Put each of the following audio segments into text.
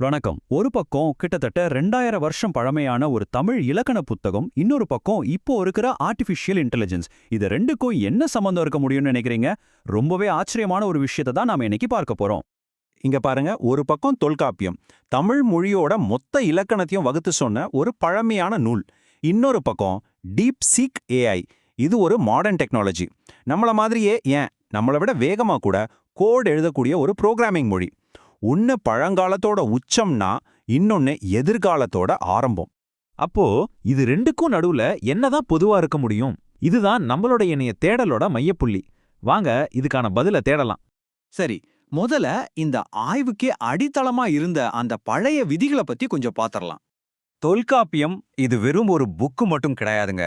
வணக்கம். ஒரு பக்கம் கிட்டத்தட்ட 2000 வருஷம் பழமையான ஒரு தமிழ் இலக்கண புத்தகம், இன்னொரு பக்கம் இப்போ இருக்கிற ஆர்டிஃபிஷியல் இன்டெலிஜென்ஸ். இது ரெண்டுக்கும் என்ன சம்பந்தம் இருக்க முடியும்னு நினைக்கிறீங்க? ரொம்பவே ஆச்சரியமான ஒரு விஷயத்தை தான் நாம இன்னைக்கு பார்க்க போறோம். இங்க பாருங்க, ஒரு பக்கம் தொல்காப்பியம், தமிழ் மொழியோட மொத்த இலக்கணத்தையும் வகுத்து சொன்ன ஒரு பழமையான நூல். இன்னொரு பக்கம் டீப் சீக் ஏஐ. இது ஒரு மாடர்ன் டெக்னாலஜி. நம்மள மாதிரியே, ஏன் நம்மளை விட வேகமா கூட கோட் எழுதக்கூடிய ஒரு புரோகிராமிங் மொழி. ஒன்னு பழங்காலத்தோட உச்சம்னா, இன்னொன்னு எதிர்காலத்தோட ஆரம்பம். அப்போ இது ரெண்டுக்கும் நடுவுல என்னதான் பொதுவா இருக்க முடியும்? இதுதான் நம்மளோட இணைய தேடலோட மையப்புள்ளி. வாங்க இதுக்கான பதில தேடலாம். சரி, முதல்ல இந்த ஆய்வுக்கே அடித்தளமா இருந்த அந்த பழைய விதிகளை பத்தி கொஞ்சம் பாத்திரலாம். தொல்காப்பியம் இது வெறும் ஒரு புக்கு மட்டும் கிடையாதுங்க.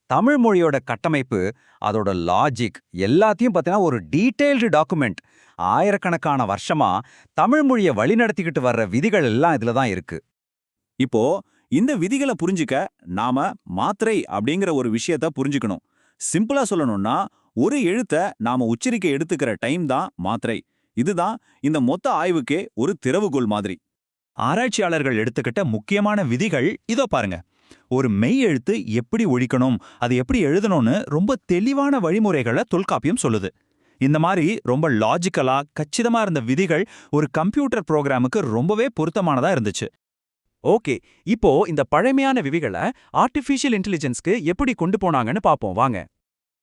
தமிழ் மொழியோட கட்டமைப்பு, அதோட லாஜிக் எல்லாத்தையும் பார்த்தீங்கன்னா ஒரு டீடைல்டு டாக்குமெண்ட். ஆயிரக்கணக்கான வருஷமா தமிழ் மொழியை வழிநடத்திக்கிட்டு வர்ற விதிகள் எல்லாம் இதுல தான் இருக்கு. இப்போ இந்த விதிகளை புரிஞ்சுக்க நாம மாத்திரை அப்படிங்கிற ஒரு விஷயத்த புரிஞ்சுக்கணும். சிம்பிளா சொல்லணும்னா, ஒரு எழுத்த நாம உச்சரிக்க எடுத்துக்கிற டைம் தான் மாத்திரை. இதுதான் இந்த மொத்த ஆய்வுக்கே ஒரு திறவுகோல் மாதிரி. ஆராய்ச்சியாளர்கள் எடுத்துக்கிட்ட முக்கியமான விதிகள் இதோ பாருங்க. ஒரு மெய் எழுத்து எப்படி ஒழிக்கணும், அது எப்படி எழுதணும்னு ரொம்ப தெளிவான வழிமுறைகளை தொல்காப்பியம் சொல்லுது. இந்த மாதிரி ரொம்ப லாஜிக்கலா கச்சிதமா இருந்த விதிகள் ஒரு கம்ப்யூட்டர் புரோகிராமுக்கு ரொம்பவே பொருத்தமானதா இருந்துச்சு. ஓகே, இப்போ இந்த பழமையான விதிகளை ஆர்டிஃபிஷியல் இன்டெலிஜென்ஸ்க்கு எப்படி கொண்டு போனாங்கன்னு பாப்போம் வாங்க.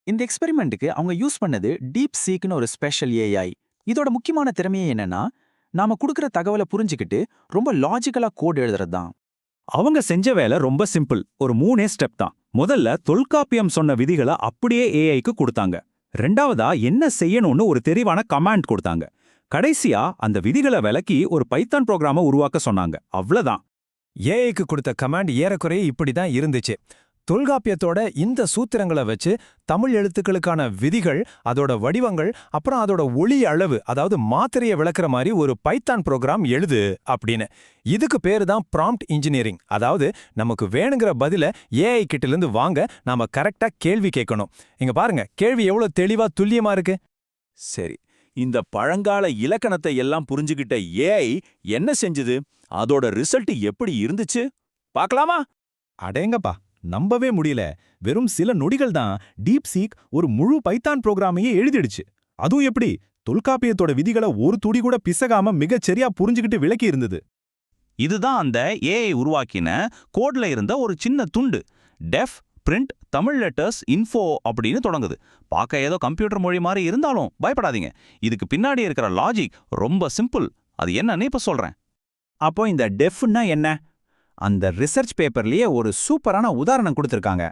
இந்த எக்ஸ்பெரிமெண்ட்டுக்கு அவங்க யூஸ் பண்ணது டீப் சீக்னு ஒரு ஸ்பெஷல் ஏஐ. இதோட முக்கியமான திறமையே என்னன்னா, நாம கொடுக்குற தகவலை புரிஞ்சுக்கிட்டு ரொம்ப லாஜிக்கலா கோட் எழுதுறது தான். அவங்க செஞ்ச வேலை ரொம்ப சிம்பிள். ஒரு 3 ஸ்டெப் தான். முதல்ல தொல்காப்பியம் சொன்ன விதிகளை அப்படியே ஏஐக்கு கொடுத்தாங்க. ரெண்டாவதா என்ன செய்யணும்னு ஒரு தெளிவான கமாண்ட் கொடுத்தாங்க. கடைசியா அந்த விதிகளை விளக்கி ஒரு பைத்தான் புரோகிராம உருவாக்க சொன்னாங்க. அவ்வளவுதான். ஏஐக்கு கொடுத்த கமாண்ட் ஏறக்குறைய இப்படிதான் இருந்துச்சு. தொல்காப்பியத்தோட இந்த சூத்திரங்களை வச்சு தமிழ் எழுத்துக்களுக்கான விதிகள், அதோட வடிவங்கள், அப்புறம் அதோட ஒளி அளவு, அதாவது மாத்திரையை விளக்குற மாதிரி ஒரு பைத்தான் புரோகிராம் எழுது அப்படின்னு. இதுக்கு பேரு தான் ப்ராம்ப்ட் இன்ஜினியரிங். அதாவது நமக்கு வேணுங்கிற பதில ஏஐ கிட்ட வாங்க நாம கரெக்டா கேள்வி கேட்கணும். இங்க பாருங்க, கேள்வி எவ்வளவு தெளிவா துல்லியமா இருக்கு. சரி, இந்த பழங்கால இலக்கணத்தை எல்லாம் புரிஞ்சுகிட்ட ஏஐ என்ன செஞ்சது? அதோட ரிசல்ட் எப்படி இருந்துச்சு பார்க்கலாமா? அடேங்கப்பா, நம்பவே முடியல. வெறும் சில நொடிகள் தான் டீப் சீக் ஒரு முழு பைத்தான் புரோகிராமையே எழுதிடுச்சு. அதுவும் எப்படி? தொல்காப்பியத்தோட விதிகளை ஒரு துடி கூட பிசகாம மிகச்சரியா புரிஞ்சுக்கிட்டு விளக்கி இருந்தது. இதுதான் அந்த ஏஐ உருவாக்கின கோட்ல இருந்த ஒரு சின்ன துண்டு. டெஃப் பிரிண்ட் தமிழ் லெட்டர்ஸ் இன்ஃபோ அப்படின்னு தொடங்குது. பார்க்க ஏதோ கம்ப்யூட்டர் மொழி மாதிரி இருந்தாலும் பயப்படாதீங்க. இதுக்கு பின்னாடி இருக்கிற லாஜிக் ரொம்ப சிம்பிள். அது என்னன்னு இப்ப சொல்றேன். அப்போ இந்த டெஃப்னா என்ன? அந்த ரிசர்ச் பேப்பர்லயே ஒரு சூப்பரான உதாரணம் கொடுத்திருக்காங்க.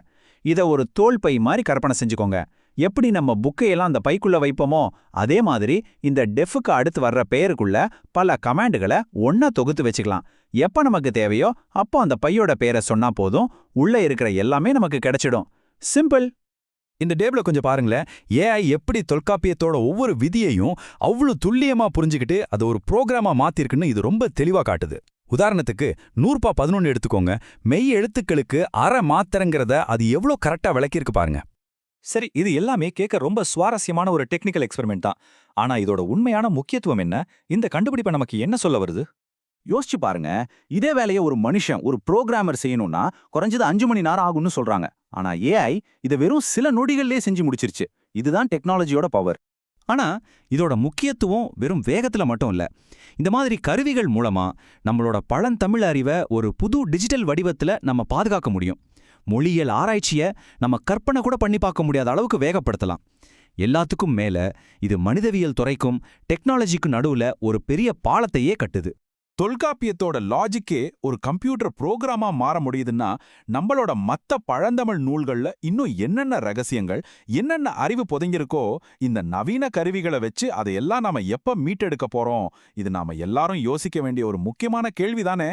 இத ஒரு தோல் பை மாதிரி கற்பனை செஞ்சுக்கோங்க. எப்படி நம்ம புக்கையெல்லாம் அந்த பைக்குள்ள வைப்போமோ, அதே மாதிரி இந்த டெஃப்க்கு அடுத்து வர்ற பெயருக்குள்ள பல கமாண்டுகளை ஒன்னா தொகுத்து வச்சுக்கலாம். எப்ப நமக்கு தேவையோ அப்போ அந்த பையோட பெயரை சொன்னா போதும், உள்ள இருக்கிற எல்லாமே நமக்கு கிடைச்சிடும். சிம்பிள். இந்த டேபிள கொஞ்சம் பாருங்களேன். ஏஐ எப்படி தொல்காப்பியத்தோட ஒவ்வொரு விதியையும் அவ்வளவு துல்லியமா புரிஞ்சுக்கிட்டு அதை ஒரு புரோகிராமா மாத்திருக்குன்னு இது ரொம்ப தெளிவா காட்டுது. உதாரணத்துக்கு 100 எடுத்துக்கோங்க. மெய் எழுத்துக்களுக்கு அரை மாத்திரங்கிறத அது எவ்வளோ கரெக்டா விளக்கியிருக்கு பாருங்க. சரி, இது எல்லாமே கேட்க ரொம்ப சுவாரஸ்யமான ஒரு டெக்னிக்கல் எக்ஸ்பெரிமெண்ட் தான். ஆனா இதோட உண்மையான முக்கியத்துவம் என்ன? இந்த கண்டுபிடிப்பை நமக்கு என்ன சொல்ல வருது? யோசிச்சு பாருங்க. இதே வேலையை ஒரு மனுஷன், ஒரு புரோகிராமர் செய்யணும்னா குறைஞ்சது 5 மணி நேரம் ஆகும்னு சொல்றாங்க. ஆனா ஏஐ இதை வெறும் சில நொடிகள்லயே செஞ்சு முடிச்சிருச்சு. இதுதான் டெக்னாலஜியோட பவர். ஆனா இதோட முக்கியத்துவம் வெறும் வேகத்துல மட்டும் இல்ல. இந்த மாதிரி கருவிகள் மூலமா நம்மளோட பழந்தமிழ் அறிவை ஒரு புது டிஜிட்டல் வடிவத்துல நம்ம பாதுகாக்க முடியும். மொழியியல் ஆராய்ச்சியை நம்ம கற்பனை கூட பண்ணி பார்க்க முடியாத அளவுக்கு வேகப்படுத்தலாம். எல்லாத்துக்கும் மேல இது மனிதவியல் துறைக்கும் டெக்னாலஜிக்கும் நடுவுல ஒரு பெரிய பாலத்தையே கட்டுது. தொல்காப்பியத்தோட லாஜிக்கே ஒரு கம்ப்யூட்டர் புரோகிராமா மாற முடியுதுன்னா, நம்மளோட மத்த பழந்தமிழ் நூல்கள்ல இன்னும் என்னென்ன ரகசியங்கள், என்னென்ன அறிவு புதைங்கிருக்கோ, இந்த நவீன கருவிகளை வச்சு அதையெல்லாம் நாம எப்ப மீட்டெடுக்க போறோம்? இது நாம எல்லாரும் யோசிக்க வேண்டிய ஒரு முக்கியமான கேள்விதானே.